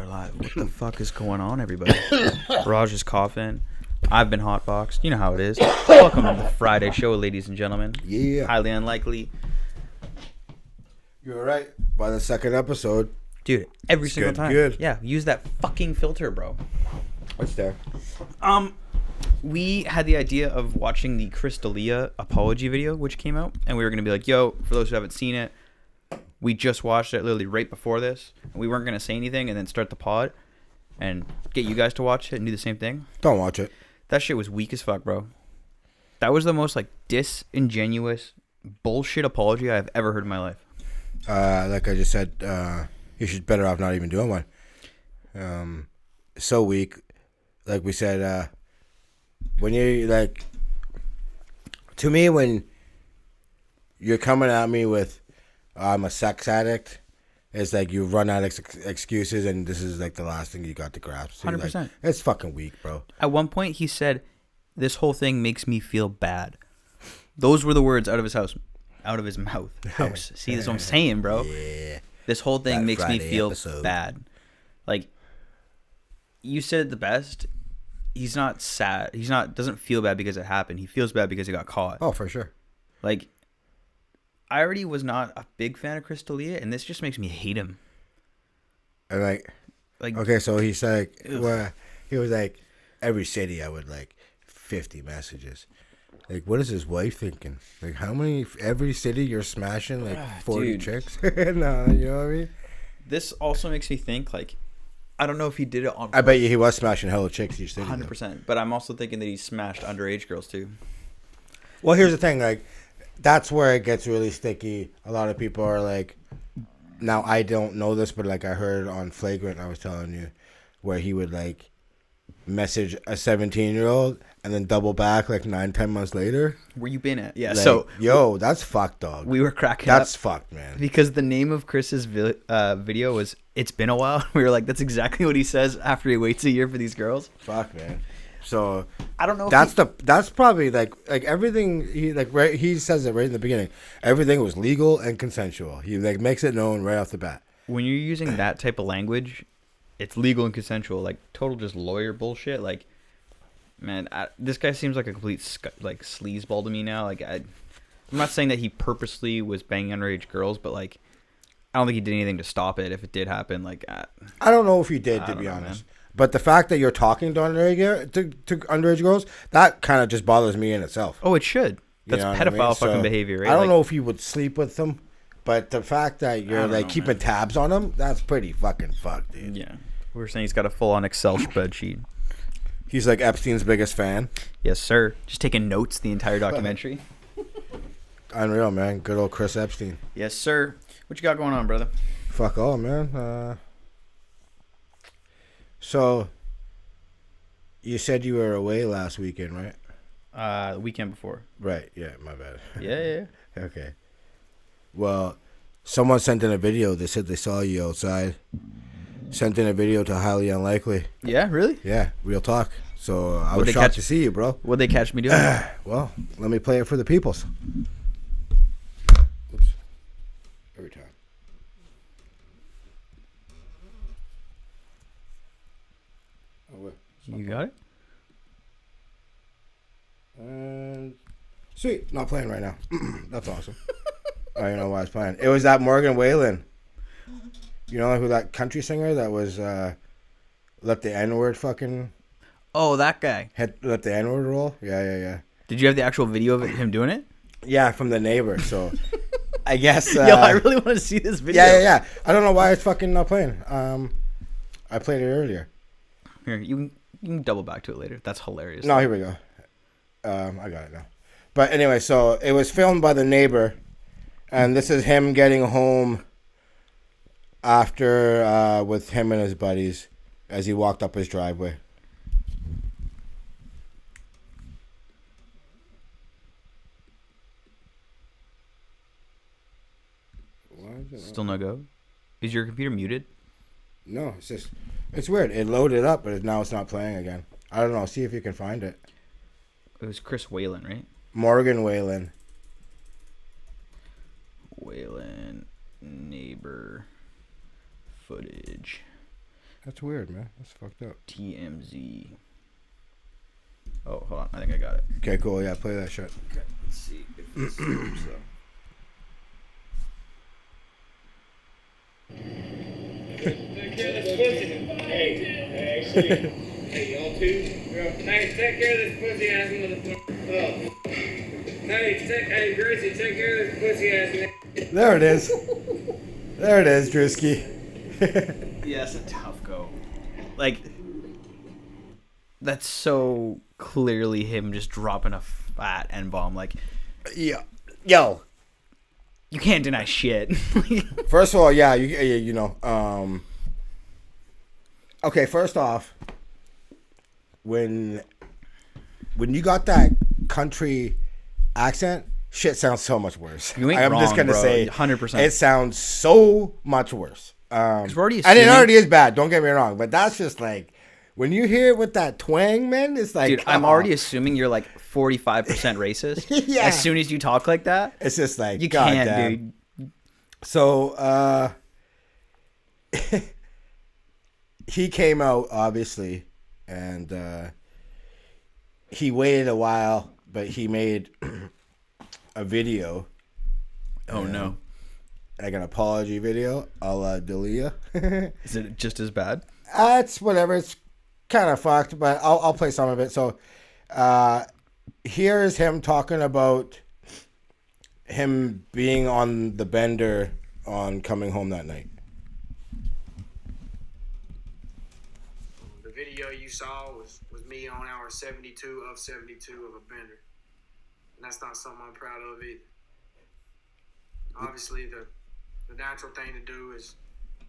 live. What the fuck is going on, everybody? Raj is coughing. I've been hotboxed. You know how it is. Welcome to the Friday show, ladies and gentlemen. Yeah. Highly unlikely. You're right. By the second episode. Dude, every single time. Good. Yeah, use that fucking filter, bro. What's there? We had the idea of watching the Chris D'Elia apology video, which came out, and we were going to be like, yo, for those who haven't seen it, we just watched it literally right before this, and we weren't going to say anything and then start the pod and get you guys to watch it and do the same thing. Don't watch it. That shit was weak as fuck, bro. That was the most, like, disingenuous bullshit apology I've ever heard in my life. Like I just said, you should better off not even doing one. So weak. Like we said, when you, like, to me, when you're coming at me with, I'm a sex addict, it's like you run out of excuses, and this is like the last thing you got to grasp. 100%. Like, it's fucking weak, bro. At one point, he said, "This whole thing makes me feel bad." Those were the words out of his mouth. House. See, that's what I'm saying, bro. Yeah. This whole thing That makes Friday me feel episode. bad. Like, you said it the best. He's not sad. Doesn't feel bad because it happened. He feels bad because he got caught. Oh, for sure. Like, I already was not a big fan of Chris D'Elia, and this just makes me hate him. And Like, okay, so he's like, Ugh. well, he was like, every city I would like 50 messages. Like, what is his wife thinking? Like, how many, every city you're smashing, like 40 dude. chicks? No, you know what I mean? this also makes me think, like, I don't know if he did it on I bet you he was smashing hella chicks each city. 100%, but I'm also thinking that he smashed underage girls, too. Well, here's the thing, like, that's where it gets really sticky. A lot of people are like, now I don't know this, but like I heard on Flagrant, I was telling you, where he would like message a 17-year-old and then double back like 9-10 months later. Where you been at? Yeah, Like, so yo, that's fucked, dog. we were cracking up. That's fucked, man. Because the name of Chris's video was "It's Been a While." We were like, that's exactly what he says after he waits a year for these girls. Fuck, man. So I don't know. that's probably like everything he says it right in the beginning. Everything was legal and consensual. He like makes it known right off the bat. When you're using that type of language, it's legal and consensual. Like total just lawyer bullshit. Like, man, this guy seems like a complete like sleazeball to me now. Like I'm not saying that he purposely was banging underage girls, but like I don't think he did anything to stop it if it did happen. Like I don't know if he did, to don't be know, honest. man. But the fact that you're talking to underage girls, that kind of just bothers me in itself. Oh, it should. That's know what I pedophile mean? fucking So, behavior, right? I don't Like, know if you would sleep with them, but the fact that you're don't like know, keeping man. tabs on them, that's pretty fucking fucked, dude. Yeah. We were saying he's got a full-on Excel spreadsheet. He's like Epstein's biggest fan. Yes, sir. Just taking notes the entire documentary. Unreal, man. Good old Chris Epstein. Yes, sir. What you got going on, brother? Fuck all, man. So, you said you were away last weekend, right? The weekend before. Right, yeah, my bad. Yeah. Okay. Well, someone sent in a video. They said they saw you outside. Sent in a video to Highly Unlikely. Yeah, really? Yeah, real talk. So I Would was they shocked catch- to see you, bro. What'd they catch me doing? Well, let me play it for the peoples. Oops. Every time. Oh, wait. You got it? And sweet, not playing right now. That's awesome. I don't know why it's playing. It was that Morgan Whalen. You know who that country singer that was let the N-word fucking Oh, that guy. let the N-word roll? Yeah. Did you have the actual video of him doing it? Yeah, from the neighbor. So I guess. Yo, I really want to see this video. Yeah. I don't know why it's fucking not playing. I played it earlier. Here, you can double back to it later. That's hilarious. No, here we go. I got it now. But anyway, so it was filmed by the neighbor, and this is him getting home after with him and his buddies as he walked up his driveway. Still no go? Is your computer muted? No, it's weird. It loaded up, but now it's not playing again. I don't know. See if you can find it. It was Chris Whalen, right? Morgan Whalen. Whalen neighbor footage. That's weird, man. That's fucked up. TMZ. Oh, hold on. I think I got it. Okay, cool. Yeah, play that shit. Okay, let's see if this works, though. Take care of this pussy. Hey, y'all two. Hey, take care of this pussy ass motherfucker. Oh. Hey, Gracie, take care of this pussy ass nigga. There it is. There it is, Drewski. Yeah, that's a tough go. Like, that's so clearly him just dropping a fat N-bomb. Like, Yeah. Yo. you can't deny shit. First of all, yeah, you know. Okay, first off, when you got that country accent, shit sounds so much worse. You ain't I'm wrong, just gonna bro. say 100%. it sounds so much worse. We're already and it assuming- already is bad. Don't get me wrong, but that's just like when you hear it with that twang, man. It's like, Dude, I'm already assuming you're like 45% racist. Yeah. As soon as you talk like that, It's just like, you God can't, damn. dude. So, he came out, obviously, and he waited a while, but he made a video. Oh, no. Like an apology video, a la Dalia. Is it just as bad? It's whatever. It's kind of fucked, but I'll play some of it. So, here's him talking about him being on the bender on Coming Home That Night. The video you saw was me on hour 72 of 72 of a bender. And that's not something I'm proud of either. Obviously, the natural thing to do is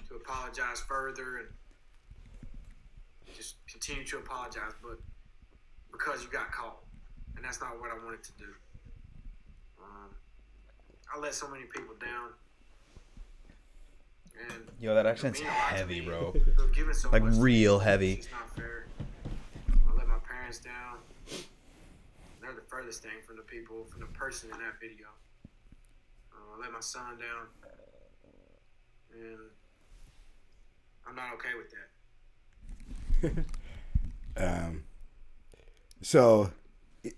to apologize further and just continue to apologize, but because you got caught. And that's not what I wanted to do. I let so many people down. And Yo, that accent's mean a lot to heavy, me bro. for giving so Like, much to real me. heavy. It's not fair. I let my parents down. They're the furthest thing from the person in that video. I let my son down. And I'm not okay with that. So,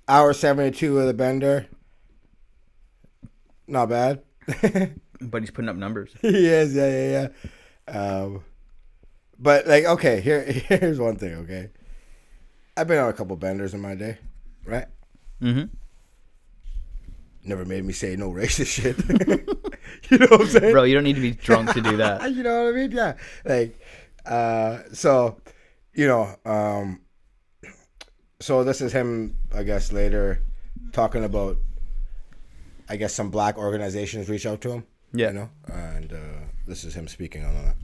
hour 72 of the bender. Not bad. But he's putting up numbers. He is, yeah. But like, okay, here's one thing, okay? I've been on a couple benders in my day, right? Mm-hmm. Never made me say no racist shit. You know what I'm saying? Bro, you don't need to be drunk to do that. You know what I mean? Yeah. Like, so, you know, so this is him, I guess, later talking about, I guess, some black organizations reach out to him. Yeah. You know? And this is him speaking on that.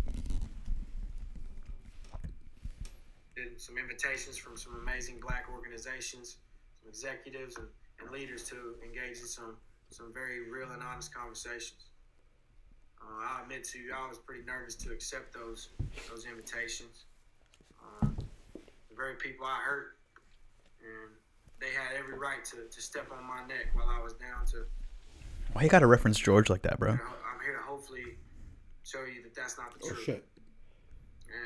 Did some invitations from some amazing black organizations, some executives and leaders to engage in some very real and honest conversations. I'll admit to you, I was pretty nervous to accept those invitations. The very people I hurt, and they had every right to step on my neck while I was down to. Why you gotta reference George like that, bro? I'm here to hopefully show you that that's not the truth. Oh, shit.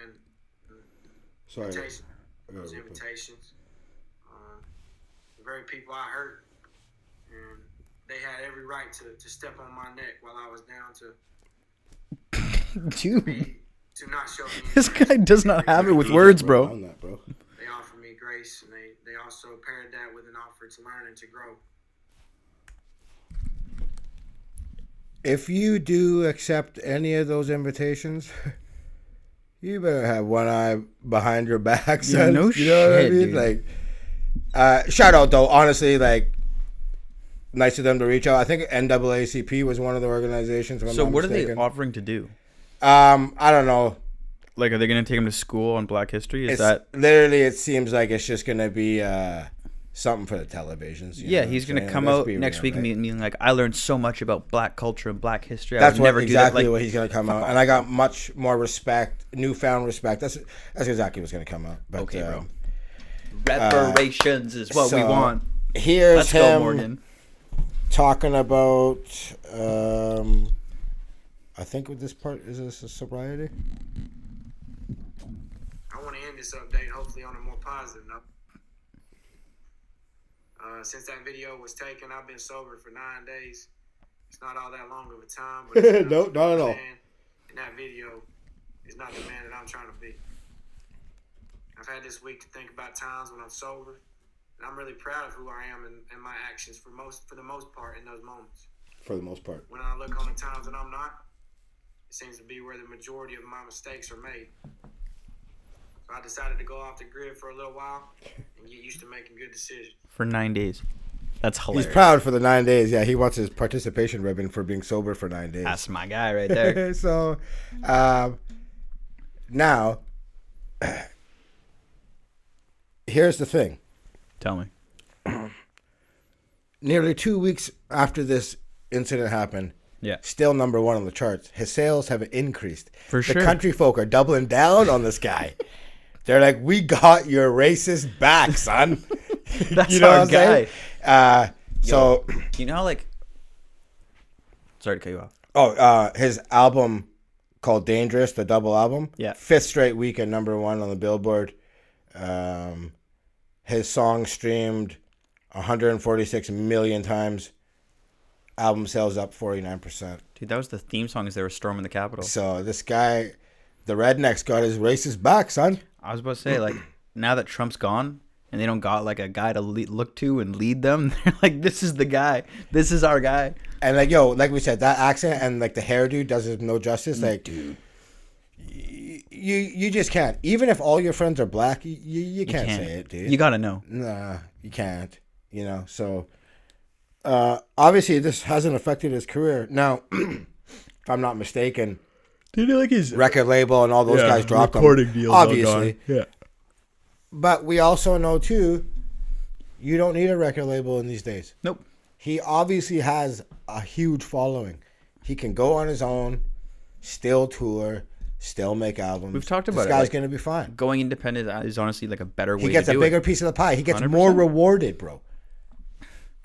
And Sorry. those invitations, the very people I hurt, and they had every right to step on my neck while I was down to. Dude, To not show me. this guy does not have it with words, bro. On that, bro. They offered me grace, and they also paired that with an offer to learn and to grow. If you do accept any of those invitations, you better have one eye behind your back, son. Yeah, no you know what I shit, mean? dude. Like, shout out though. Honestly, like, nice of them to reach out. I think NAACP was one of the organizations. If I'm So not what mistaken. are they offering to do? I don't know. Like, are they gonna take him to school on Black History? Is It's that? literally? It seems like it's just gonna be something for the televisions. you know Yeah, what he's I'm gonna saying? come Let's out be next real, week and right? being like, I learned so much about Black culture and Black history. That's I would never exactly do that. what Like, he's gonna come out, and I got much more respect, newfound respect. That's exactly what's gonna come out. But, okay, bro. Reparations is what we so want. Here's Let's go, him Morgan. talking about. I think with this part is this a sobriety. end this update, hopefully on a more positive note. Since that video was taken, I've been sober for 9 days. It's not all that long of a time, but it's No, not at all. man in that video is not the man that I'm trying to be. I've had this week to think about times when I'm sober, and I'm really proud of who I am and my actions for the most part in those moments. For the most part. When I look on the times when I'm not, it seems to be where the majority of my mistakes are made. So I decided to go off the grid for a little while and get used to making good decisions. For 9 days. That's hilarious. He's proud for the 9 days. Yeah, he wants his participation ribbon for being sober for 9 days. That's my guy right there. So, now, here's the thing. Tell me. Nearly 2 weeks after this incident happened, Yeah. still number one on the charts. His sales have increased. For The sure. country folk are doubling down on this guy. They're like, we got your racist back, son. That's You know our what I'm guy. saying? So, You know how, like... Sorry to cut you off. his album called Dangerous, the double album. Yeah. 5th straight week at number one on the Billboard. His song streamed 146 million times. Album sales up 49%. Dude, that was the theme song as they were storming the Capitol. So this guy, the rednecks, got his racist back, son. I was about to say, like, now that Trump's gone and they don't got, like, a guy to look to and lead them, they're like, this is the guy. This is our guy. And, like, yo, like we said, that accent and, like, the hairdo does him no justice. Like, Dude. You just can't. Even if all your friends are black, you can't say it, dude. You gotta know. Nah, you can't. You know, so... obviously, this hasn't affected his career. Now, if I'm not mistaken, Did he like his record label and all those guys dropped him. deals? Obviously. Yeah. But we also know, too, you don't need a record label in these days. Nope. He obviously has a huge following. He can go on his own, still tour, still make albums. We've talked about this it. guy's Like, going to be fine. going independent is honestly like a better way He gets to a do bigger it. piece of the pie. He gets 100%. more rewarded, bro.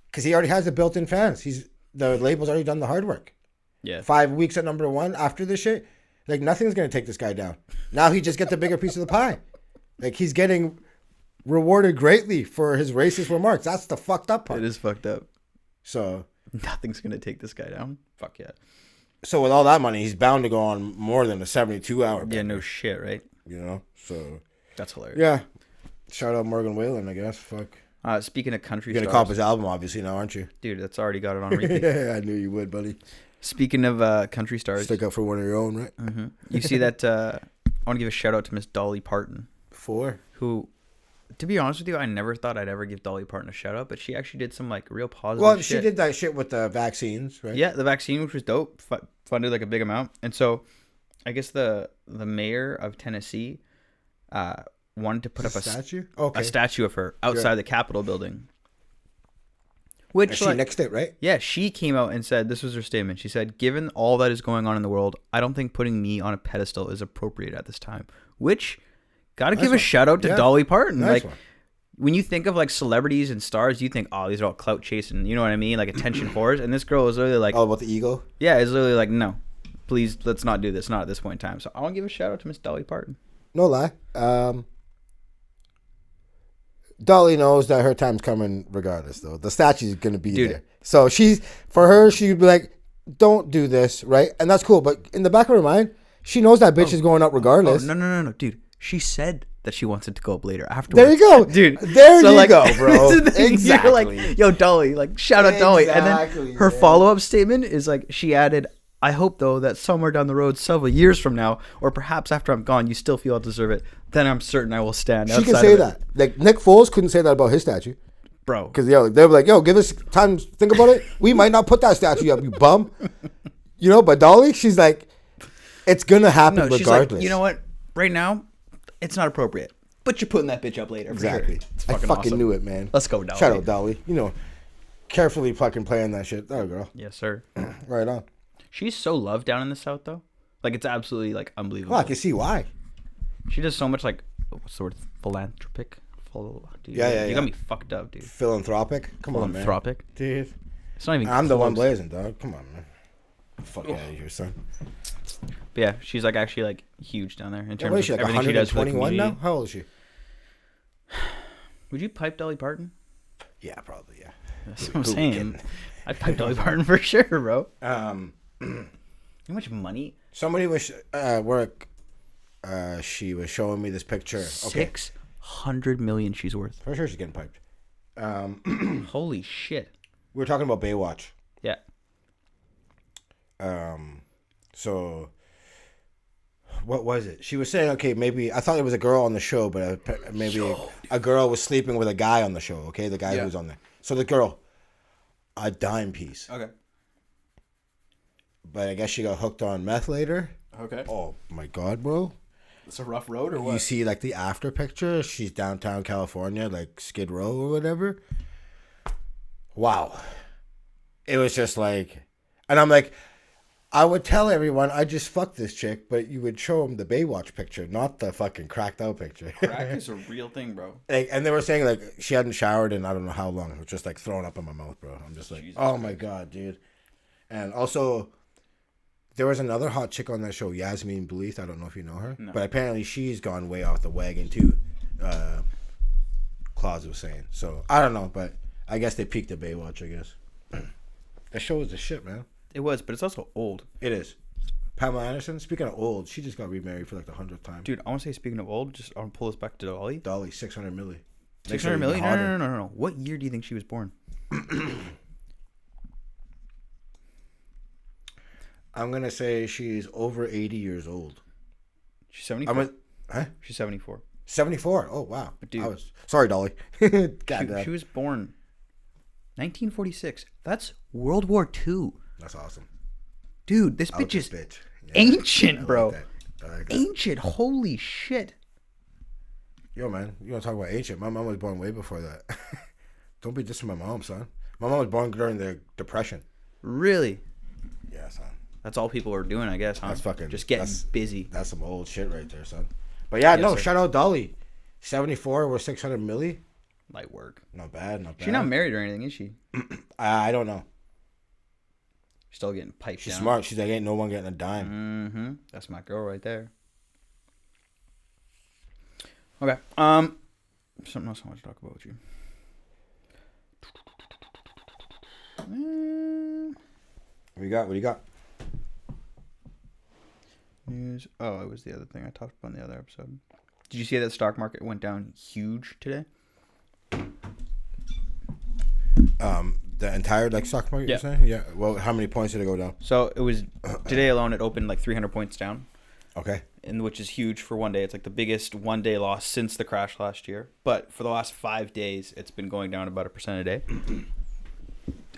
Because he already has the built-in fans. The label's already done the hard work. Yeah. 5 weeks at number one after this shit. Like, nothing's going to take this guy down. Now he just gets a bigger piece of the pie. Like, he's getting rewarded greatly for his racist remarks. That's the fucked up part. It is fucked up. So Nothing's gonna take this guy down. Fuck yeah. So with all that money, he's bound to go on more than a 72-hour. Yeah, no shit, right? You know, so That's hilarious. yeah. Shout out Morgan Wallen, I guess. Fuck. Speaking of country You're gonna stars, cop his album, obviously, now, aren't you? dude, that's already got it on repeat. Yeah, I knew you would, buddy. Speaking of country stars, Stick up for one of your own, right? you see that? I want to give a shout out to Miss Dolly Parton, Four. who, to be honest with you, I never thought I'd ever give Dolly Parton a shout out, but she actually did some like real positive. Well, shit. she did that shit with the vaccines, right? Yeah, the vaccine, which was dope, funded like a big amount, and so I guess the mayor of Tennessee wanted to put up a statue of her outside the Capitol building. Which and she nixed it, right? Yeah, she came out and said, this was her statement. She said, given all that is going on in the world, I don't think putting me on a pedestal is appropriate at this time. Which, gotta give a shout out to Dolly Parton. Nice like, one. when you think of like celebrities and stars, you think, oh, these are all clout chasing, you know what I mean? Like attention whores. And this girl is literally like, all about the ego? yeah, it's literally like, no, please, let's not do this. Not at this point in time. So I want to give a shout out to Miss Dolly Parton. No lie. Dolly knows that her time's coming regardless, though. The statue's going to be there. So she'd be like, don't do this, right? And that's cool. But in the back of her mind, she knows that bitch is going up regardless. No, dude. She said that she wants it to go up later afterwards. There you go. Dude. There you go, bro. This is the thing. Exactly. You're like, yo, Dolly, like, shout out Dolly. And then her follow-up statement is like, she added, I hope, though, that somewhere down the road, several years from now, or perhaps after I'm gone, you still feel I deserve it. Then I'm certain I will stand outside. She can say that. Like, Nick Foles couldn't say that about his statue. Bro. Because, they were like, yo, give us time to think about it. We might not put that statue up, you bum. You know, but Dolly, she's like, it's going to happen regardless. She's like, you know what? Right now, it's not appropriate. But you're putting that bitch up later. Exactly. Sure. It's I fucking awesome. knew it, man. Let's go, Dolly. Shout out, Dolly. You know, carefully fucking playing that shit. There, girl. Yes, sir. Right on. She's so loved down in the South, though. Like, it's absolutely, like, unbelievable. Well, I can see why. She does so much, like, what's the word? Philanthropic? Dude, Yeah. You got me fucked up, dude. Philanthropic? Come on, man. Philanthropic? Dude. It's not even I'm the one close. blazing, dog. Come on, man. Fuck out of here, son. But yeah, she's like actually like huge down there in Yeah, terms what of is she, like everything she does for the 121 now? community. How old is she? Would you pipe Dolly Parton? Yeah, probably, yeah. That's what I'm Who we saying. kidding? I'd pipe Dolly Parton for sure, bro. How much money? Somebody was at work. She was showing me this picture. Okay, 600 million she's worth. for sure she's getting piped. Holy shit. We were talking about Baywatch. Yeah. So what was it? She was saying, okay, maybe I thought there was a girl on the show, but maybe a girl was sleeping with a guy on the show. Okay, the guy who was on there. So the girl, a dime piece. Okay. But I guess she got hooked on meth later. Okay. Oh my god, bro! It's a rough road or what? You see, like the after picture. She's downtown California, like Skid Row or whatever. Wow. It was just like, and I'm like, I would tell everyone I just fucked this chick, but you would show them the Baywatch picture, not the fucking cracked out picture. Crack is a real thing, bro. Like, and they were saying like she hadn't showered in I don't know how long. It was just like throwing up in my mouth, bro. I'm just like, Jesus oh my god, dude. And also, there was another hot chick on that show, Yasmin Bleeth. I don't know if you know her, but apparently she's gone way off the wagon too. Claus was saying. So I don't know, but I guess they peaked at Baywatch. I guess that show was the shit, man. It was, but it's also old. It is. Pamela Anderson. Speaking of old, she just got remarried for like the 100th time. Dude, I want to say, speaking of old, just I'll pull this back to Dolly. Dolly, 600 milli. 600 million? No. What year do you think she was born? I'm gonna say she's over 80 years old. She's 74. Huh? She's 74. 74. Oh wow. Dude. Sorry, Dolly. She was born 1946. That's World War II. That's awesome. Dude, this I like bitch is this bitch. Yeah, ancient, I like bro. that. I like that. Ancient. Holy shit. Yo, man, you want to talk about ancient? My mom was born way before that. Don't be dissing my mom, son. My mom was born during the Depression. Really? Yeah, son. That's all people were doing, I guess, huh? That's fucking... Just getting busy. That's some old shit right there, son. But yeah, Yes, no, sir. shout out Dolly. 74 with 600 milli. Light work. Not bad, not bad. She's not married or anything, is she? I don't know. Still getting piped She's down. smart. She's like, ain't no one getting a dime. Mm-hmm. That's my girl right there. Okay. Something else I want to talk about with you. What you got? What do you got? News. Oh, it was the other thing I talked about in the other episode. Did you see that the stock market went down huge today? The entire like stock market, Yeah. you're saying? Yeah. Well, how many points did it go down? So it was today alone. It opened like 300 points down, Okay. and which is huge for one day. It's like the biggest one day loss since the crash last year. But for the last 5 days, it's been going down about 1% a day.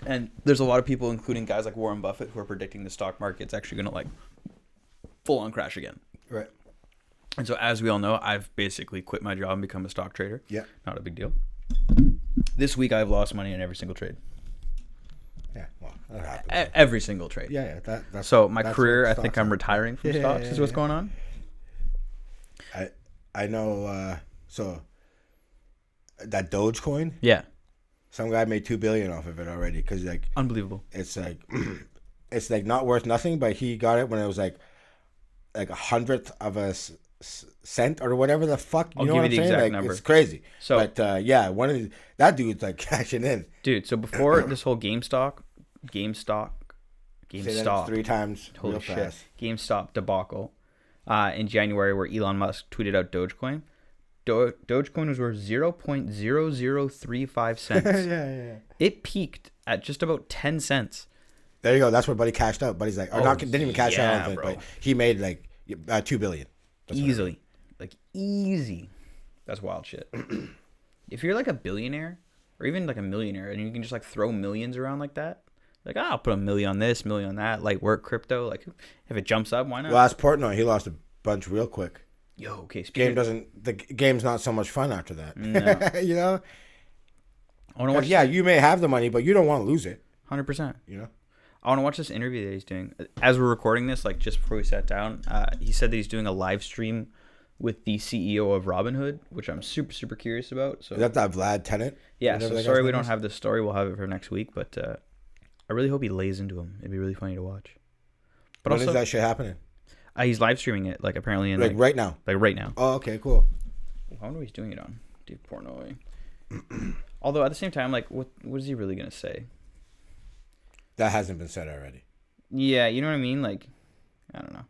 And there's a lot of people, including guys like Warren Buffett, who are predicting the stock market's actually going to like full on crash again. Right. And so, as we all know, I've basically quit my job and become a stock trader. Yeah. Not a big deal. This week, I've lost money in every single trade. Yeah. Well, that happens. Every single trade. Yeah. That's So my that's career, what I think stocks I'm are. retiring from stocks. Is what's going on. I know. So that Dogecoin, Yeah, some guy made $2 billion off of it already because like unbelievable. it's like not worth nothing, but he got it when it was like 100th of a cent or whatever the fuck. You I'll know give what you I'm the saying? exact Like number. it's crazy. So- but yeah, one of these, that dude's like cashing in. Dude, so before this whole GameStop, Say that 3 times holy real shit, fast. GameStop debacle, in January, where Elon Musk tweeted out Dogecoin. Dogecoin was worth 0.0035 cents. yeah. It peaked at just about 10 cents. There you go. That's where Buddy cashed out. Buddy's like, or Oh, not, didn't even cash yeah, out on it, bro. but he made like $2 billion. That's what it Easily. Like, easy. That's wild shit. If you're like a billionaire or even like a millionaire and you can just like throw millions around like that, like, I'll put $1 million on this, $1 million on that, like work crypto. Like, if it jumps up, why not? Last Portnoy, he lost a bunch real quick. Yo, okay. The game's not so much fun after that. No. You know? I want to watch. Yeah, you may have the money, but you don't want to lose it. 100%. You know? I want to watch this interview that he's doing. As we're recording this, like just before we sat down, he said that he's doing a live stream with the CEO of Robinhood, which I'm super, super curious about. So Is that Vlad Tennant? yeah, Whatever so that sorry guy's we name don't is? have this story. We'll have it for next week, but I really hope he lays into him. It'd be really funny to watch. But When also, is that shit happening? He's live streaming it, like apparently in Like right now. like right now. Oh, okay, cool. I wonder what he's doing it on. Dude, porno. Although at the same time, like, what is he really gonna say? That hasn't been said already. Yeah, you know what I mean. Like, I don't know.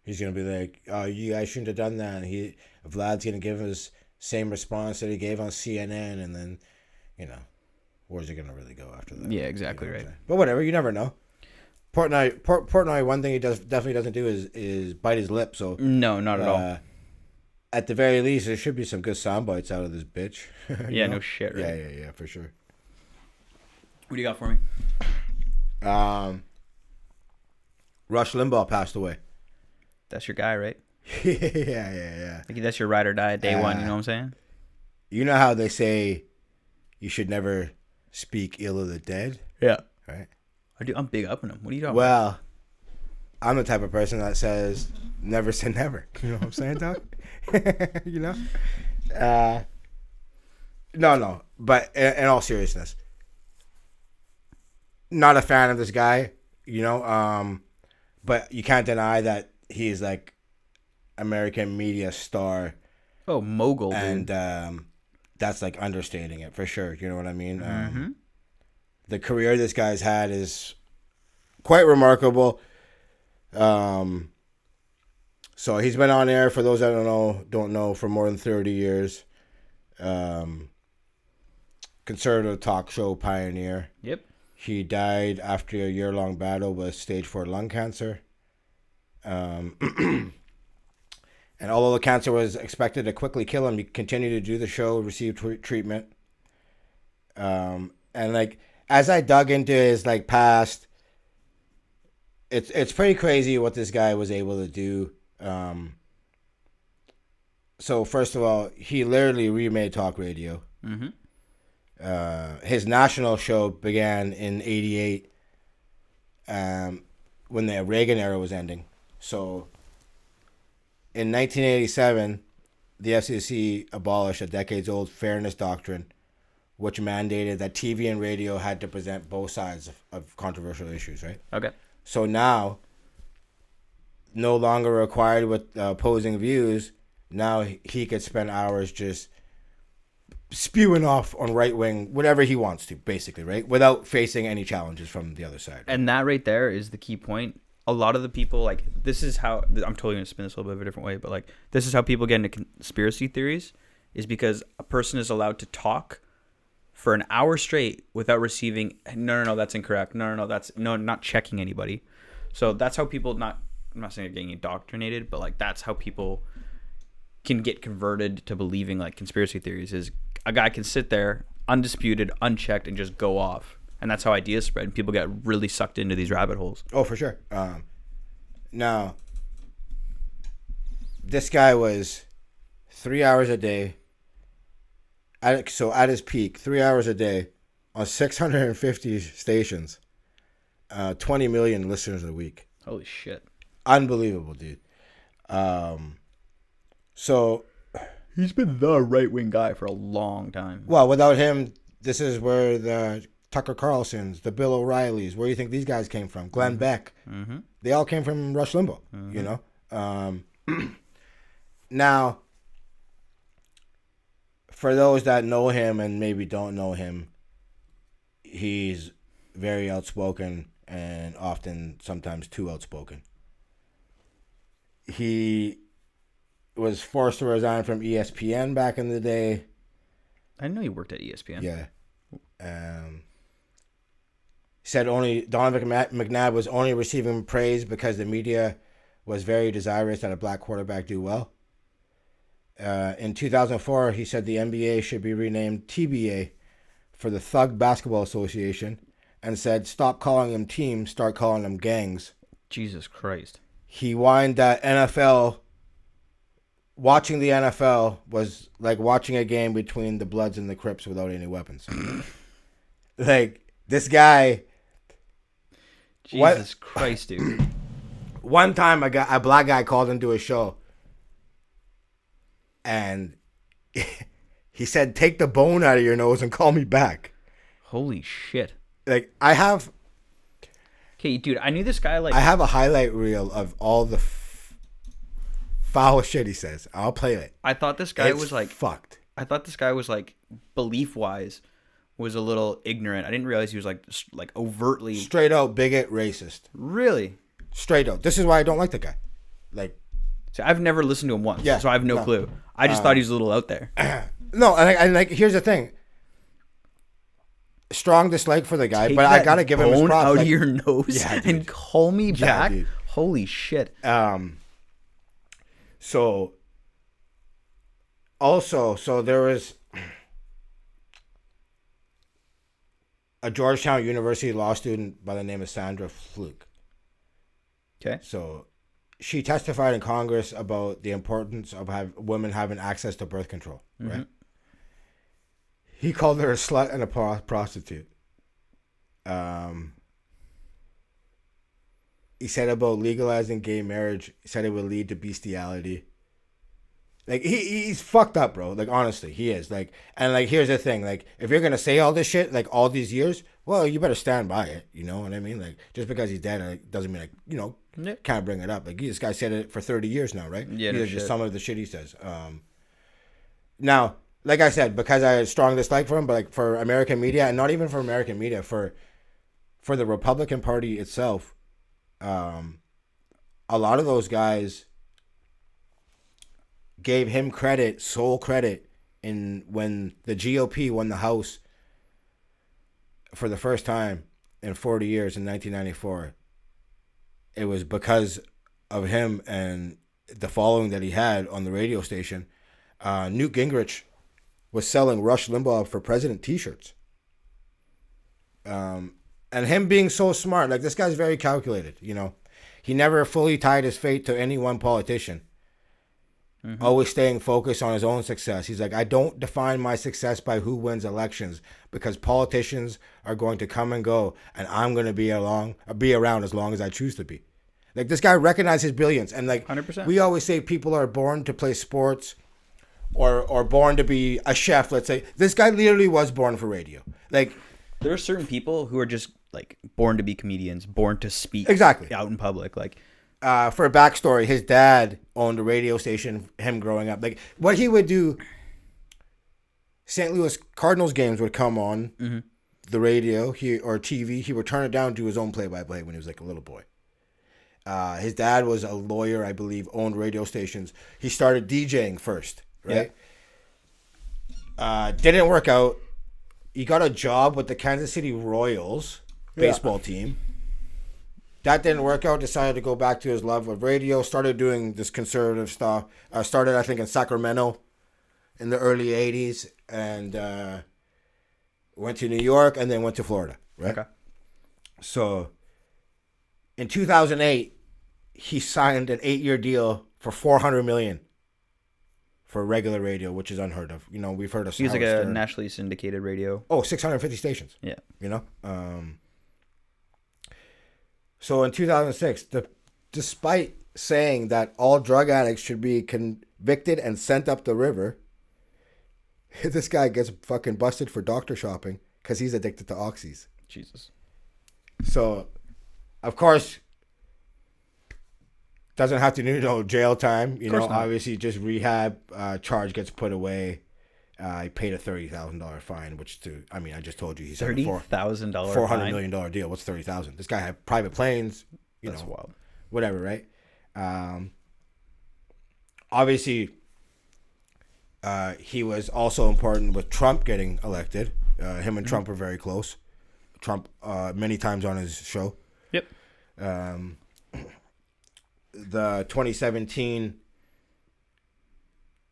He's gonna be like, "Oh, you guys shouldn't have done that." And Vlad's gonna give his same response that he gave on CNN, and then, where's it gonna really go after that? Yeah, exactly right. But whatever, you never know. Portnoy, one thing he definitely doesn't do is bite his lip. So No, not at all. At the very least, there should be some good sound bites out of this bitch. Yeah, no shit, right? Yeah, for sure. What do you got for me? Rush Limbaugh passed away. That's your guy, right? Yeah. Like, that's your ride or die day one. You know what I'm saying? You know how they say you should never speak ill of the dead? Yeah. Right? I'm big up in him. What are you talking about? Well, I'm the type of person that says never say never. You know what I'm saying, dog? You know? No. But in all seriousness, not a fan of this guy, but you can't deny that he's like American media star. Oh, mogul, dude. And that's like understating it for sure. You know what I mean? The career this guy's had is quite remarkable. So he's been on air, for those that don't know, for more than 30 years. Conservative talk show pioneer. Yep. He died after a year-long battle with stage 4 lung cancer. And although the cancer was expected to quickly kill him, he continued to do the show, receive treatment. And like, as I dug into his like past, it's pretty crazy what this guy was able to do. So first of all, he literally remade talk radio. Mm-hmm. His national show began in '88, when the Reagan era was ending. So in 1987, the FCC abolished a decades-old fairness doctrine, which mandated that TV and radio had to present both sides of controversial issues, right? Okay. So now, no longer required with opposing views, now he could spend hours just spewing off on right-wing, whatever he wants to, basically, right? Without facing any challenges from the other side. And that right there is the key point. A lot of the people, like, this is how, I'm totally going to spin this a little bit of a different way, but, like, this is how people get into conspiracy theories, is because a person is allowed to talk for an hour straight without receiving, no, that's incorrect. No, not checking anybody. So that's how people, I'm not saying they're getting indoctrinated, but, like, that's how people can get converted to believing, like, conspiracy theories, is a guy can sit there, undisputed, unchecked, and just go off. And that's how ideas spread. And people get really sucked into these rabbit holes. Oh, for sure. Now, this guy was 3 hours a day. At his peak, 3 hours a day on 650 stations, 20 million listeners a week. Holy shit. Unbelievable, dude. So He's been the right-wing guy for a long time. well, without him, this is where the Tucker Carlsons, the Bill O'Reillys, where do you think these guys came from? Glenn Beck. Mm-hmm. They all came from Rush Limbaugh, you know? Now, for those that know him and maybe don't know him, he's very outspoken and often sometimes too outspoken. He was forced to resign from ESPN back in the day. I didn't know you worked at ESPN. Yeah. Said only Donovan McNabb was only receiving praise because the media was very desirous that a black quarterback do well. In 2004, he said the NBA should be renamed TBA for the Thug Basketball Association, and said stop calling them teams, start calling them gangs. Jesus Christ. He whined that watching the NFL was like watching a game between the Bloods and the Crips without any weapons. Like, this guy... Jesus Christ, dude. One time, a black guy called into a show, and he said, "Take the bone out of your nose and call me back." Holy shit. Like, I have Okay, dude, I knew this guy like I have a highlight reel of all the foul shit he says. I'll play it. I thought this guy It's was like fucked. I thought this guy was like belief wise was a little ignorant. I didn't realize he was like overtly Straight out bigot, racist. really. Straight out. This is why I don't like the guy. Like, See, I've never listened to him once, Yeah, so I have no no. clue. I just thought he was a little out there. no, and like, here's the thing. Strong dislike for the guy, Take but I that gotta give him his bone props. out Like, of your nose Yeah, dude. and call me Yeah, back. dude. Holy shit! So there was a Georgetown University law student by the name of Sandra Fluke. Okay, So she testified in Congress about the importance of women having access to birth control, right? He called her a slut and a prostitute. He said about legalizing gay marriage, he said it would lead to bestiality. Like, he's fucked up, bro. Like, honestly, he is. Like, and like, here's the thing. Like, if you're gonna say all this shit, like, all these years, well, you better stand by it. You know what I mean? Like, just because he's dead, doesn't mean, like, you know, Yeah. can't bring it up. Like, this guy said it for 30 years now, right? Yeah, These no are just shit. some of the shit he says. Now, like I said, because I had strong dislike for him, but like for American media, and not even for American media, for the Republican Party itself, a lot of those guys gave him credit, sole credit, in when the GOP won the House for the first time in 40 years in 1994. It was because of him and the following that he had on the radio station. Newt Gingrich was selling Rush Limbaugh for president T-shirts. And him being so smart, like, this guy's very calculated, you know. He never fully tied his fate to any one politician. Always staying focused on his own success. He's like, I don't define my success by who wins elections, because politicians are going to come and go, and I'm going to be around as long as I choose to be. Like, this guy recognized his brilliance, and like 100%. we always say, people are born to play sports, or born to be a chef. Let's say this guy literally was born for radio. Like, There are certain people who are just like born to be comedians, born to speak Exactly. out in public. Like, for a backstory, his dad owned a radio station, him growing up. Like, what he would do, St. Louis Cardinals games would come on the radio or TV. He would turn it down, do his own play-by-play when he was like a little boy. His dad was a lawyer, I believe, owned radio stations. He started DJing first, right? Didn't work out. He got a job with the Kansas City Royals baseball team. That didn't work out. Decided to go back to his love of radio. Started doing this conservative stuff. Started, I think, in Sacramento in the early 80s. And went to New York and then went to Florida. Right? okay, So in 2008, he signed an 8-year deal for $400 million for regular radio, which is unheard of. You know, we've heard of he's like Howard a Stern. nationally syndicated radio. 650 stations. Yeah, You know? So in 2006, despite saying that all drug addicts should be convicted and sent up the river, this guy gets fucking busted for doctor shopping because he's addicted to oxys. Jesus. So, of course, doesn't have to do no jail time. You know, course not. obviously just rehab. Charge gets put away. He paid a $30,000 fine, I just told you he said $30,000 $400 million deal. What's $30,000? This guy had private planes. That's wild. Whatever, right? Obviously, he was also important with Trump getting elected. Him and Trump were very close. Trump many times on his show. Yep. The 2017,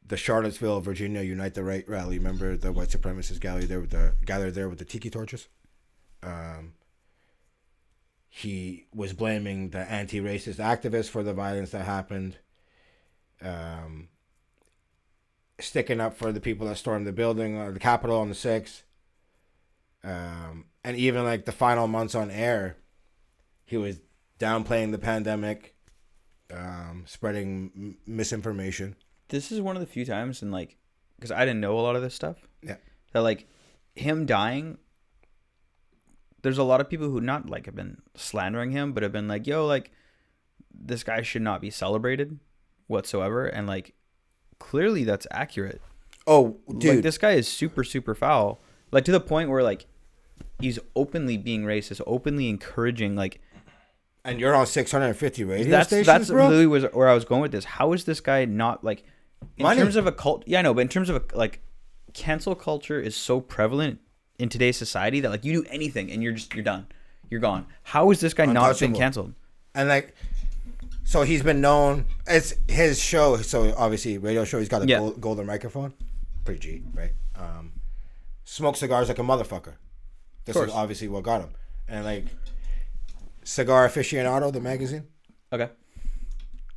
the Charlottesville, Virginia Unite the Right rally. Remember the white supremacist gathered there with the tiki torches? He was blaming the anti-racist activists for the violence that happened. Sticking up for the people that stormed the building, the Capitol on the 6th. And even like the final months on air, he was downplaying the pandemic, spreading misinformation. This is one of the few times in like, because I didn't know a lot of this stuff. Yeah. That like him dying there's a lot of people who not like have been slandering him, but have been like, yo, like this guy should not be celebrated whatsoever, and like clearly that's accurate. Oh, dude, Like this guy is super super foul, like to the point where like he's openly being racist, openly encouraging like. and you're on 650 radio That's stations, bro. really was where I was going with this. How is this guy not like in Money. terms of a cult? Yeah, I know, but in terms of like cancel culture is so prevalent in today's society that like you do anything and you're done, you're gone. How is this guy not been Untouchable. canceled? And like, so he's been known. It's his show. So obviously, radio show. He's got a Yeah. golden microphone. Pretty G, right? Smokes cigars like a motherfucker. This is course. obviously what got him. And like, Cigar Aficionado, the magazine, Okay,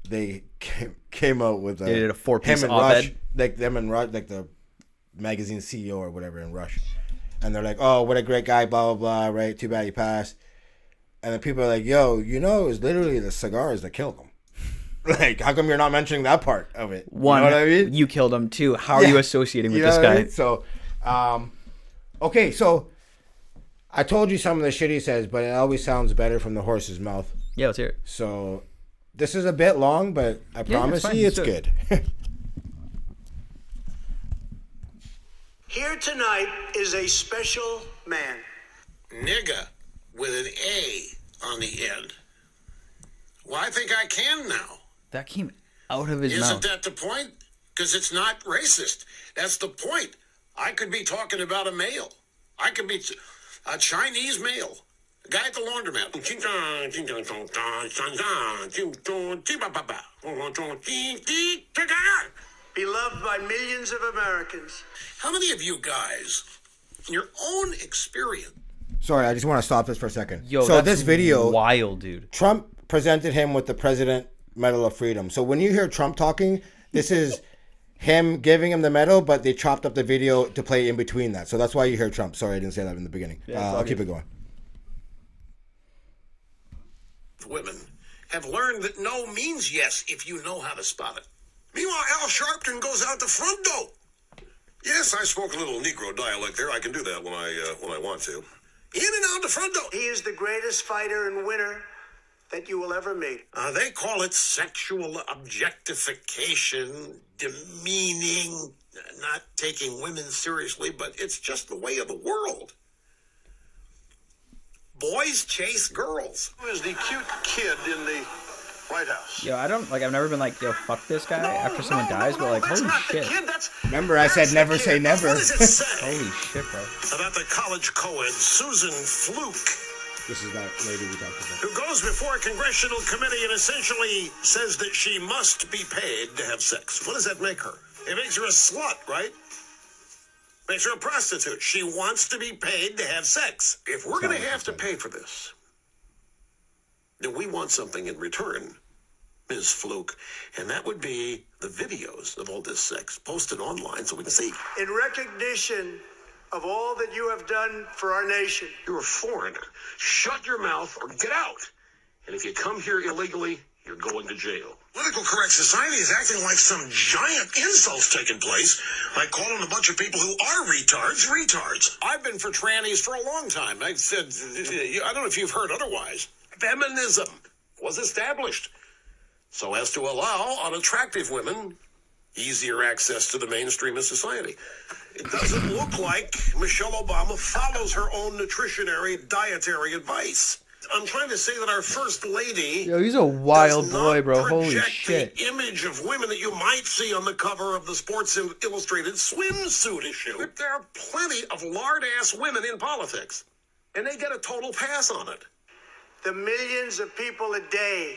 they came out with they did a 4-piece him and op-ed. Rush, like them and Rush, like the magazine CEO or whatever in Rush, and they're like, "Oh, what a great guy, blah blah blah." Right? Too bad he passed. And then people are like, "Yo, you know, it was literally the cigars that killed him." Like, how come you're not mentioning that part of it? One, you know what I mean? you killed him. Two, how are Yeah. you associating with You know this what I guy? mean? So, okay, so I told you some of the shit he says, but it always sounds better from the horse's mouth. Yeah, let's hear it. So this is a bit long, but I promise fine. you it's Let's do good. Here tonight is a special man. Nigga with an A on the end. Well, I think I can now. That came out of his Isn't mouth. that the point? Because it's not racist. That's the point. I could be talking about a male. I could be a Chinese male. A guy at the laundromat. Beloved by millions of Americans. How many of you guys, in your own experience, Sorry, I just want to stop this for a second. Yo, so that's this video, wild, dude. Trump presented him with the President Medal of Freedom. So when you hear Trump talking, this is him giving him the medal, but they chopped up the video to play in between that. So that's why you hear Trump. Sorry, I didn't say that in the beginning. I'll keep it going. women have learned that no means yes if you know how to spot it. Meanwhile, Al Sharpton goes out the front door. Yes, I spoke a little Negro dialect there. I can do that when I want to. In and out the front door. He is the greatest fighter and winner that you will ever meet. They call it sexual objectification, demeaning, not taking women seriously, but it's just the way of the world. Boys chase girls. Who is the cute kid in the White House? Yo, I don't like. I've never been like, yo, fuck this guy after someone dies, but like, that's holy not shit, The kid, that's Remember, I said never say never. What does it say holy shit, bro. about the college co-ed Susan Fluke, This is that lady we talked about. who goes before a congressional committee and essentially says that she must be paid to have sex? What does that make her? It makes her a slut, right? Makes her a prostitute. She wants to be paid to have sex. If we're going to have to pay for this, then we want something in return, Ms. Fluke, and that would be the videos of all this sex posted online so we can see. in recognition of all that you have done for our nation. You're a foreigner. Shut your mouth or get out. And if you come here illegally, you're going to jail. Political correct society is acting like some giant insult's taking place, like calling a bunch of people who are retards. I've been for trannies for a long time. I've said, I don't know if you've heard otherwise. Feminism was established so as to allow unattractive women easier access to the mainstream of society. It doesn't look like Michelle Obama follows her own dietary advice. I'm trying to say that our first lady... Yo, he's a wild does boy, not bro. Holy project shit. the image of women that you might see on the cover of the Sports Illustrated swimsuit issue. There are plenty of lard-ass women in politics, and they get a total pass on it. The millions of people a day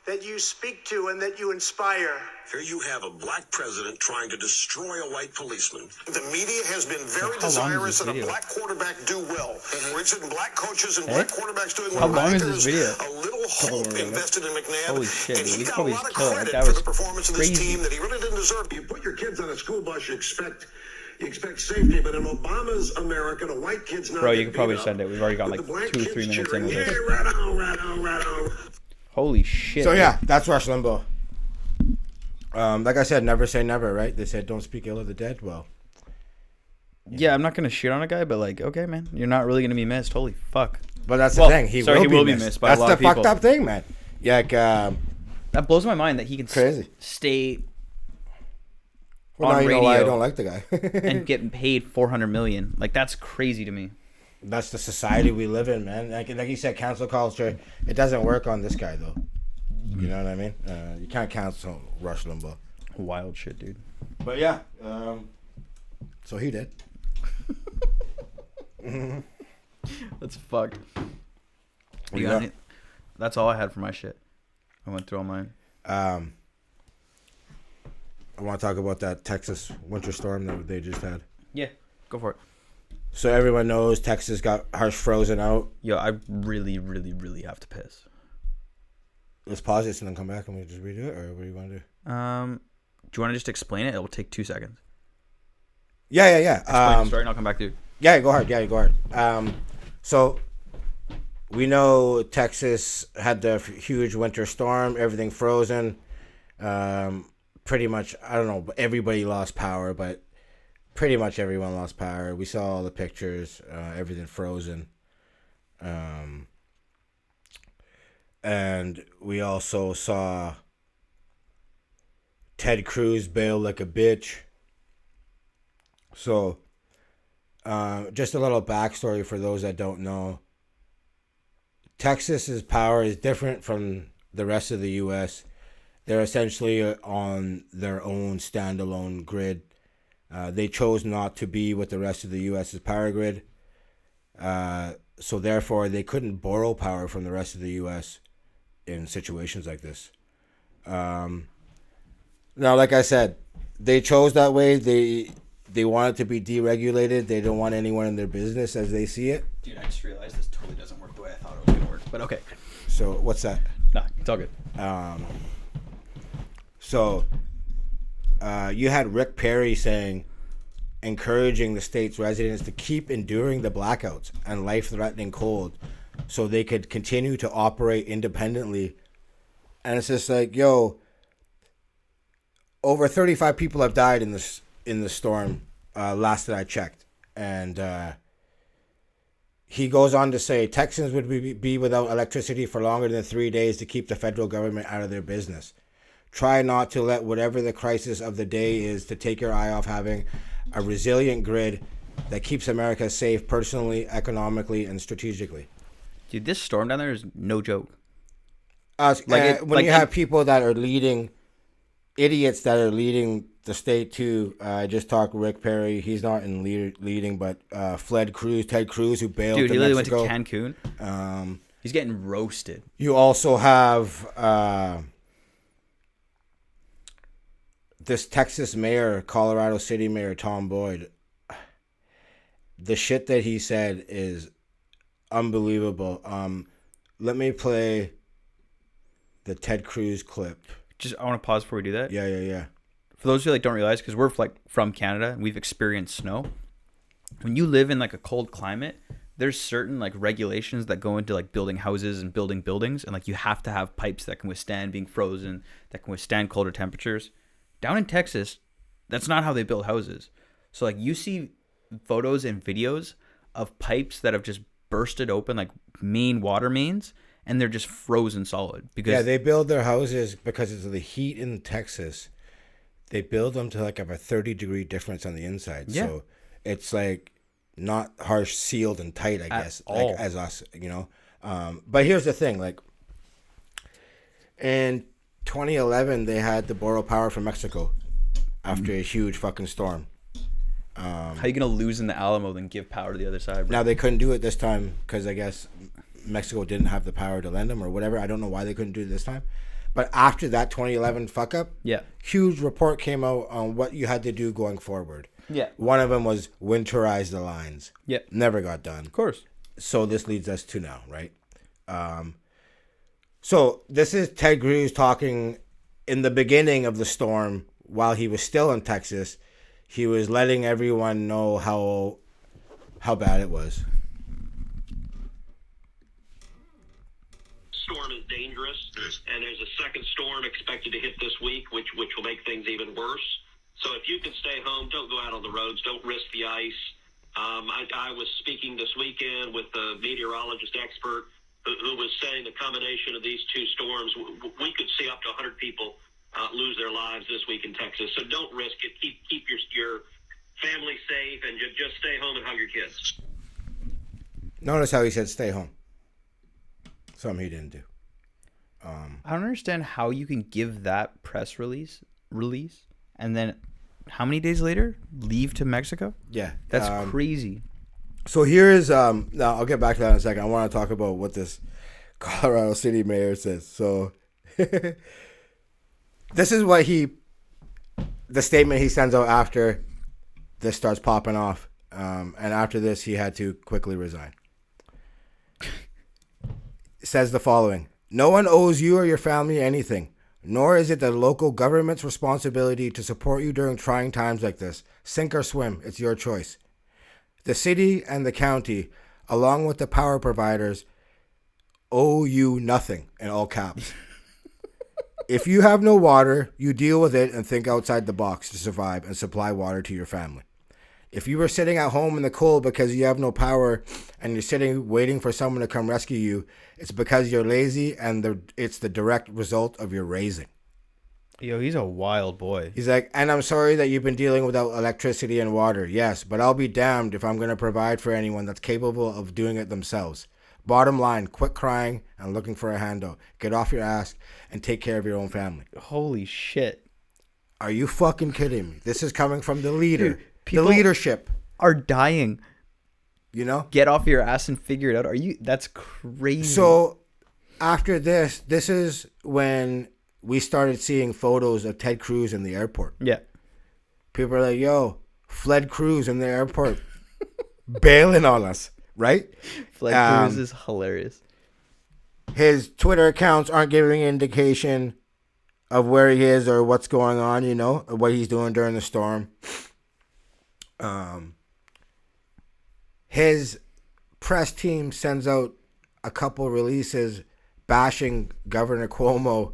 that you speak to and that you inspire. Here you have a black president trying to destroy a white policeman. The media has been very How long is desirous this that a video? black quarterback do well. We're interested in black coaches and black quarterbacks doing How well. long is There's this video? A little hope invested in McNabb. Holy shit, and dude. he He's got probably a lot of killer. Like, credit that for was the performance of this crazy. team that he really didn't deserve. You put your kids on a school bus, you expect safety, but in Obama's America, a white kid's not. Bro, you getting could probably beat up. send it. We've already got like With the black 2 or kids 3 minutes into cheering, this. "Yeah, right on, right on, right on." Holy shit. So dude. yeah, that's Rush Limbaugh. Like I said, never say never, right? They said don't speak ill of the dead. Well, Yeah, I'm not gonna shit on a guy, but like, okay, man, you're not really gonna be missed. Holy fuck. But that's the thing. He will be missed by a lot of people. That's the fucked up thing, man. Yeah, like, that blows my mind that he can crazy. Stay well, on now you radio know why I don't like the guy. and get paid $400 million. Like, that's crazy to me. That's the society we live in, man. Like you said, cancel culture. It doesn't work on this guy, though. You know what I mean? You can't cancel Rush Limbaugh. Wild shit, dude. But yeah, so he did. That's fucked. Yeah. That's all I had for my shit. I went through all mine. I want to talk about that Texas winter storm that they just had. Yeah, go for it. So everyone knows Texas got harsh frozen out. Yo, I really, really, really have to piss. Let's pause this and then come back and we just redo it, or what do you want to do? Do you want to just explain it? It will take 2 seconds. Yeah. Explain the story and I'll come back to you. Yeah, go hard. So we know Texas had the huge winter storm, everything frozen. Pretty much, I don't know, everybody lost power, but pretty much everyone lost power. We saw all the pictures, everything frozen. And we also saw Ted Cruz bail like a bitch. So, just a little backstory for those that don't know. Texas's power is different from the rest of the U.S. They're essentially on their own standalone grid. They chose not to be with the rest of the U.S.'s power grid. So therefore, they couldn't borrow power from the rest of the U.S. in situations like this. Now, like I said, they chose that way. They want it to be deregulated. They don't want anyone in their business as they see it. Dude, I just realized this totally doesn't work the way I thought it was going to work. But okay. So what's that? Nah, it's all good. So you had Rick Perry encouraging the state's residents to keep enduring the blackouts and life-threatening cold so they could continue to operate independently. And it's just like, yo, over 35 people have died in the storm, last that I checked. And he goes on to say Texans would be without electricity for longer than 3 days to keep the federal government out of their business. Try not to let whatever the crisis of the day is to take your eye off having a resilient grid that keeps America safe personally, economically, and strategically. Dude, this storm down there is no joke. When you have people that are leading, idiots that are leading the state too. I just talked to Rick Perry. He's not in leading, but Ted Cruz, who bailed. Dude, he literally went to Mexico. Cancun. He's getting roasted. You also have this Texas mayor, Colorado City Mayor Tom Boyd. The shit that he said is unbelievable. Let me play the Ted Cruz clip. I want to pause before we do that. Yeah. For those who don't realize, because we're from Canada and we've experienced snow. When you live in a cold climate, there's certain regulations that go into building houses and building buildings, and you have to have pipes that can withstand being frozen, that can withstand colder temperatures. Down in Texas, that's not how they build houses. So you see photos and videos of pipes that have just bursted open, main water mains, and they're just frozen solid. Because they build their houses because of the heat in Texas. They build them to a 30-degree difference on the inside. Yeah. So it's not harsh, sealed, and tight, I guess, as us, But here's the thing, in 2011, they had to borrow power from Mexico after a huge fucking storm. How are you going to lose in the Alamo then give power to the other side, bro? Now, they couldn't do it this time because I guess Mexico didn't have the power to lend them or whatever. I don't know why they couldn't do it this time. But after that 2011 fuck up, huge report came out on what you had to do going forward. Yeah. One of them was winterize the lines. Yeah. Never got done. Of course. So this leads us to now, right? So this is Ted Cruz talking in the beginning of the storm while he was still in Texas. He was letting everyone know how bad it was. Storm is dangerous, and there's a second storm expected to hit this week, which will make things even worse. So if you can stay home, don't go out on the roads, don't risk the ice. I was speaking this weekend with a meteorologist expert who was saying the combination of these two storms, we could see up to 100 people lose their lives this week in Texas. So don't risk it. Keep your family safe and just stay home and hug your kids. Notice how he said stay home. Something he didn't do. I don't understand how you can give that press release, and then how many days later leave to Mexico? Yeah. That's crazy. So here's now I'll get back to that in a second. I want to talk about what this Colorado City mayor says. So this is what the statement he sends out after this starts popping off. And after this, he had to quickly resign. It says the following: no one owes you or your family anything, nor is it the local government's responsibility to support you during trying times like this. Sink or swim, it's your choice. The city and the county, along with the power providers, owe you nothing, in all caps. If you have no water, you deal with it and think outside the box to survive and supply water to your family. If you were sitting at home in the cold because you have no power and you're sitting waiting for someone to come rescue you, it's because you're lazy and it's the direct result of your raising. Yo, he's a wild boy. He's like, and I'm sorry that you've been dealing without electricity and water. Yes, but I'll be damned if I'm going to provide for anyone that's capable of doing it themselves. Bottom line, quit crying and looking for a handout. Get off your ass and take care of your own family. Holy shit. Are you fucking kidding me? This is coming from the leader. Dude, people the leadership. Are dying. You know? Get off your ass and figure it out. That's crazy. So after this is when we started seeing photos of Ted Cruz in the airport. Yeah. People are like, yo, Fled Cruz in the airport. Bailing on us, right? Fled Cruz is hilarious. His Twitter accounts aren't giving indication of where he is or what's going on, you know, or what he's doing during the storm. His press team sends out a couple releases bashing Governor Cuomo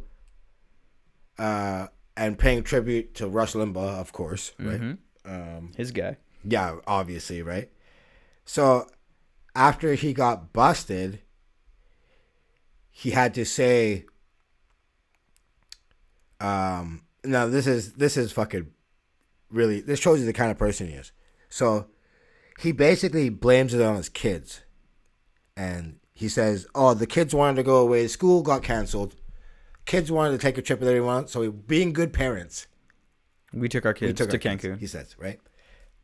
and paying tribute to Rush Limbaugh, of course, right? Mm-hmm. His guy. Yeah, obviously, right? So after he got busted, he had to say, now this is fucking really, this shows you the kind of person he is. So he basically blames it on his kids. And he says, oh, the kids wanted to go away. School got canceled. Kids wanted to take a trip with everyone. So being good parents. We took our kids to Cancun. He says, right?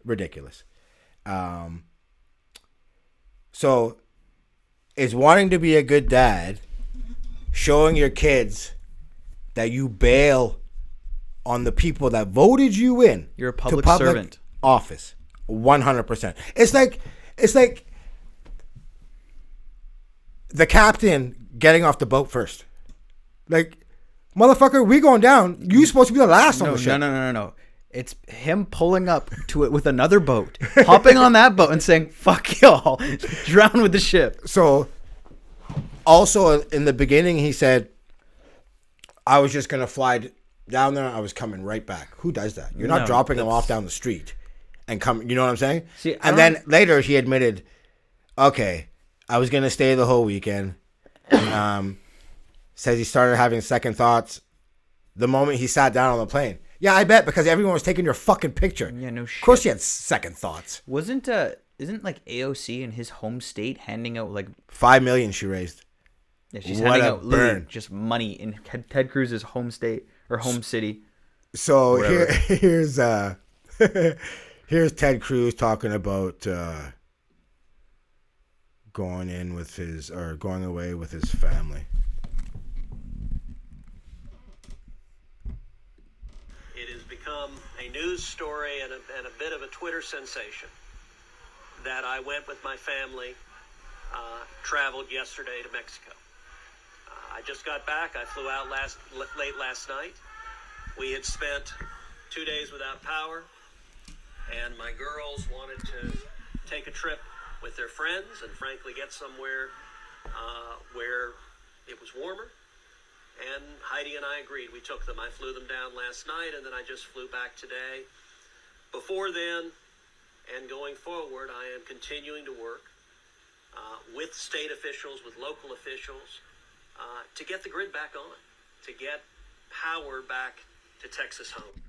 Ridiculous. So is wanting to be a good dad showing your kids that you bail on the people that voted you in? You're a public to servant. Office. 100%. It's like the captain getting off the boat first. Like, motherfucker, we going down. You supposed to be the last on the ship. No. It's him pulling up to it with another boat, hopping on that boat and saying, fuck y'all, drown with the ship. So, also in the beginning, he said, I was just going to fly down there. I was coming right back. Who does that? You're not dropping them off down the street and come. You know what I'm saying? See, and then later he admitted, okay, I was going to stay the whole weekend. Says he started having second thoughts the moment he sat down on the plane. Yeah, I bet, because everyone was taking your fucking picture. Yeah, no shit. Of course he had second thoughts. Isn't like AOC in his home state handing out like $5 million she raised. Yeah, she's What handing a out literally burn. just money in Ted Cruz's home state or home city. So Whatever. here's here's Ted Cruz talking about going away with his family. It has become a news story and a bit of a Twitter sensation that I went with my family, traveled yesterday to Mexico. I just got back. I flew out late last night. We had spent 2 days without power, and my girls wanted to take a trip with their friends and frankly get somewhere where it was warmer. And Heidi and I agreed. We took them. I flew them down last night, and then I just flew back today. Before then, And going forward, I am continuing to work with state officials, with local officials, to get the grid back on, to get power back to Texas home.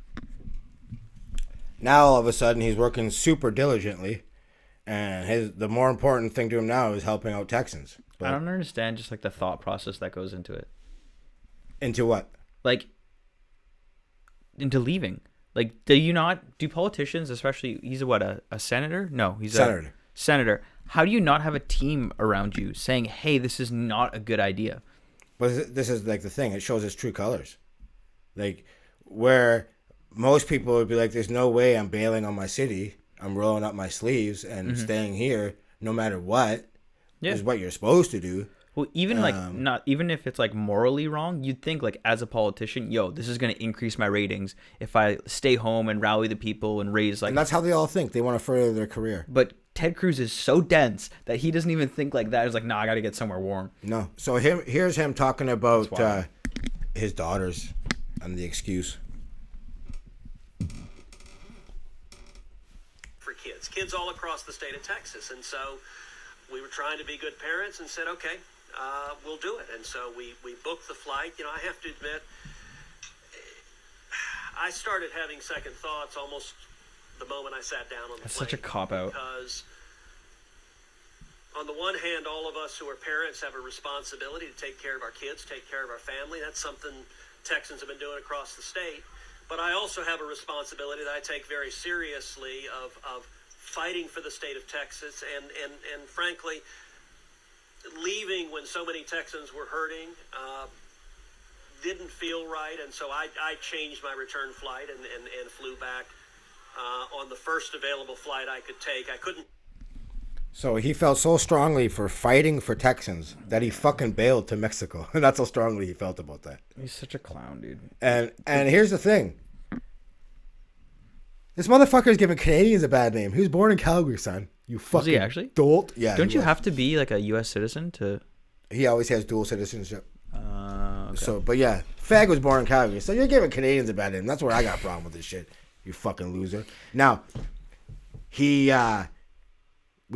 Now all of a sudden he's working super diligently, and the more important thing to him now is helping out Texans. But I don't understand just like the thought process that goes into it. into what? Like, into leaving. Like, do politicians, especially, he's a senator? No, he's Senator. a senator. How do you not have a team around you saying, hey, this is not a good idea? But this is like the thing. It shows its true colors. Like, where most people would be like, there's no way I'm bailing on my city. I'm rolling up my sleeves and staying here no matter what is what you're supposed to do. Well, even not even if it's like morally wrong, you'd think like as a politician, this is going to increase my ratings if I stay home and rally the people and raise like. And that's how they all think. They want to further their career. But Ted Cruz is so dense that he doesn't even think like that. He's like, I got to get somewhere warm. No. So here's him talking about his daughters and the excuse. For kids all across the state of Texas. And so we were trying to be good parents and said, okay, we'll do it. And so we booked the flight. I have to admit, I started having second thoughts almost the moment I sat down on the plane. That's such a cop-out. Because on the one hand, all of us who are parents have a responsibility to take care of our kids, take care of our family. That's something Texans have been doing across the state. But I also have a responsibility that I take very seriously of fighting for the state of Texas and frankly, leaving when so many Texans were hurting didn't feel right. And so I changed my return flight and flew back on the first available flight I could take. I couldn't. So he felt so strongly for fighting for Texans that he fucking bailed to Mexico. That's how strongly he felt about that. He's such a clown, dude. And here's the thing. This motherfucker is giving Canadians a bad name. He was born in Calgary, son. You fucking Was he actually? dolt. Yeah. Don't you have to be like a U.S. citizen to? He always has dual citizenship. Okay. So, but yeah, Fag was born in Calgary. So you're giving Canadians a bad name. That's where I got a problem with this shit. You fucking loser. Now, we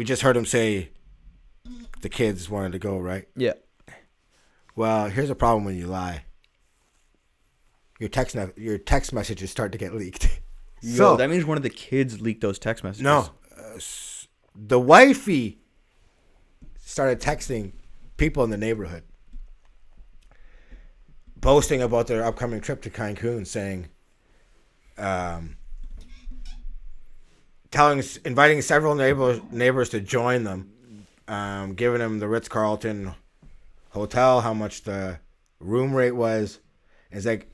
just heard him say the kids wanted to go, right? Yeah. Well, here's a problem when you lie. Your text messages start to get leaked. So that means one of the kids leaked those text messages. No, the wifey started texting people in the neighborhood, boasting about their upcoming trip to Cancun, saying, inviting several neighbors to join them, giving them the Ritz-Carlton hotel, how much the room rate was. It's like,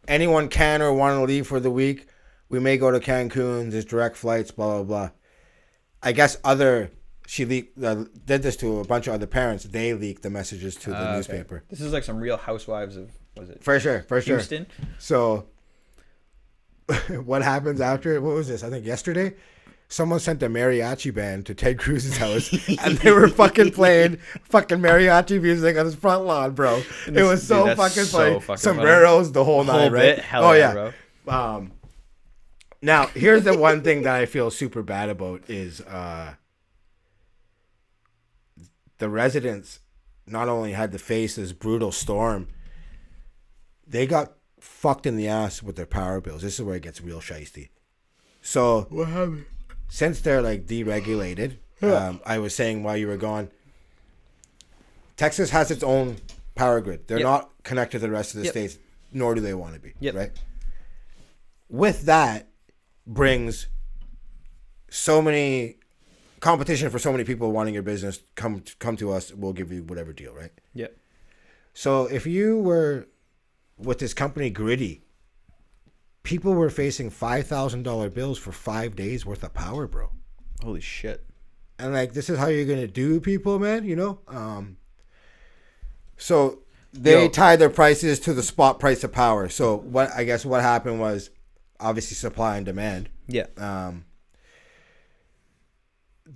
anyone can or want to leave for the week, we may go to Cancun, there's direct flights, blah, blah, blah. I guess she did this to a bunch of other parents. They leaked the messages to the newspaper. Okay. This is like some Real Housewives of, was it? For sure. Houston? So, what happens after, what was this? I think yesterday? Someone sent a mariachi band to Ted Cruz's house, and they were fucking playing fucking mariachi music on his front lawn, bro. It was so fucking funny. Sombreros, the whole nine, right? Hell yeah, bro. Now, here's the one thing that I feel super bad about is the residents not only had to face this brutal storm, they got fucked in the ass with their power bills. This is where it gets real shiesty. So, What happened? Since they're like deregulated, I was saying while you were gone, Texas has its own power grid. They're not connected to the rest of the states, nor do they want to be. Right? With that brings so many competition for so many people wanting your business. Come to us. We'll give you whatever deal, right? Yep. So if you were with this company Gritty, people were facing $5,000 bills for 5 days worth of power, bro. Holy shit. And like, this is how you're going to do people, man, you know? So they tied their prices to the spot price of power. So what happened was obviously supply and demand. Yeah.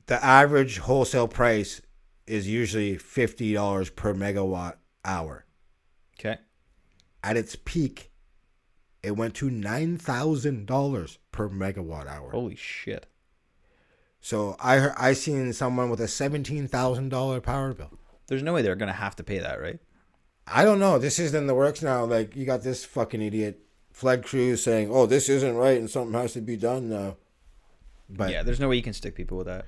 The average wholesale price is usually $50 per megawatt hour. Okay. At its peak, it went to $9,000 per megawatt hour. Holy shit. So I seen someone with a $17,000 power bill. There's no way they're gonna have to pay that, right? I don't know. This is in the works now. Like, you got this fucking idiot, Flood Cruz, saying, "Oh, this isn't right and something has to be done now." But Yeah, there's no way you can stick people with that.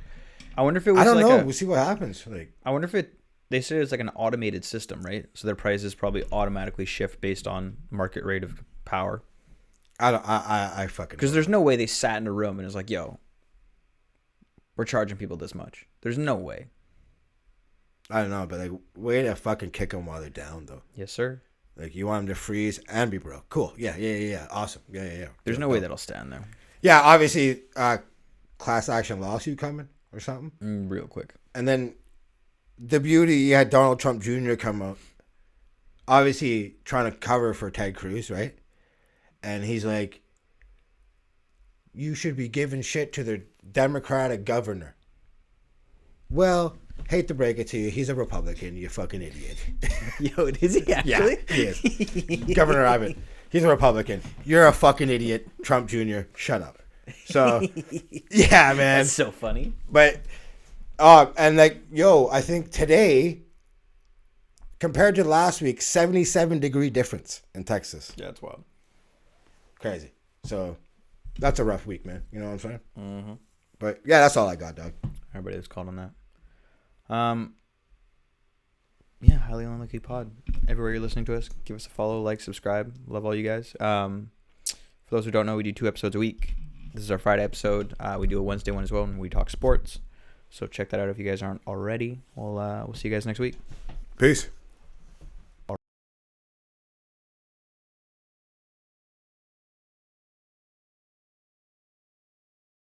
I wonder if it was I don't like know. a, We'll see what happens. Like, I wonder if it. They say it's like an automated system, right? So their prices probably automatically shift based on market rate of power. I fucking. Because there's no way they sat in a room and it's like, yo, we're charging people this much. There's no way. I don't know, but like, way to fucking kick them while they're down, though. Yes, sir. Like, you want them to freeze and be broke. Cool. Yeah. Awesome. Yeah. There's no way that'll stand there. Yeah, obviously, class action lawsuit coming or something. Real quick. And then the beauty, you had Donald Trump Jr. come out, obviously trying to cover for Ted Cruz, right? And he's like, you should be giving shit to the Democratic governor. Well, hate to break it to you, he's a Republican, you fucking idiot. Yo, is he actually? Yeah, he is. Governor Abbott, he's a Republican. You're a fucking idiot, Trump Jr. Shut up. So, yeah, man. That's so funny. But, and like, yo, I think today, compared to last week, 77-degree difference in Texas. Yeah, it's wild. Crazy. So, that's a rough week, man. You know what I'm saying? Mm-hmm. But, yeah, that's all I got, dog. Everybody was called on that. Yeah, Highly Unlucky Pod. Everywhere you're listening to us, give us a follow, like, subscribe. Love all you guys. For those who don't know, we do 2 episodes a week. This is our Friday episode. We do a Wednesday one as well, and we talk sports. So check that out if you guys aren't already. We'll see you guys next week. Peace.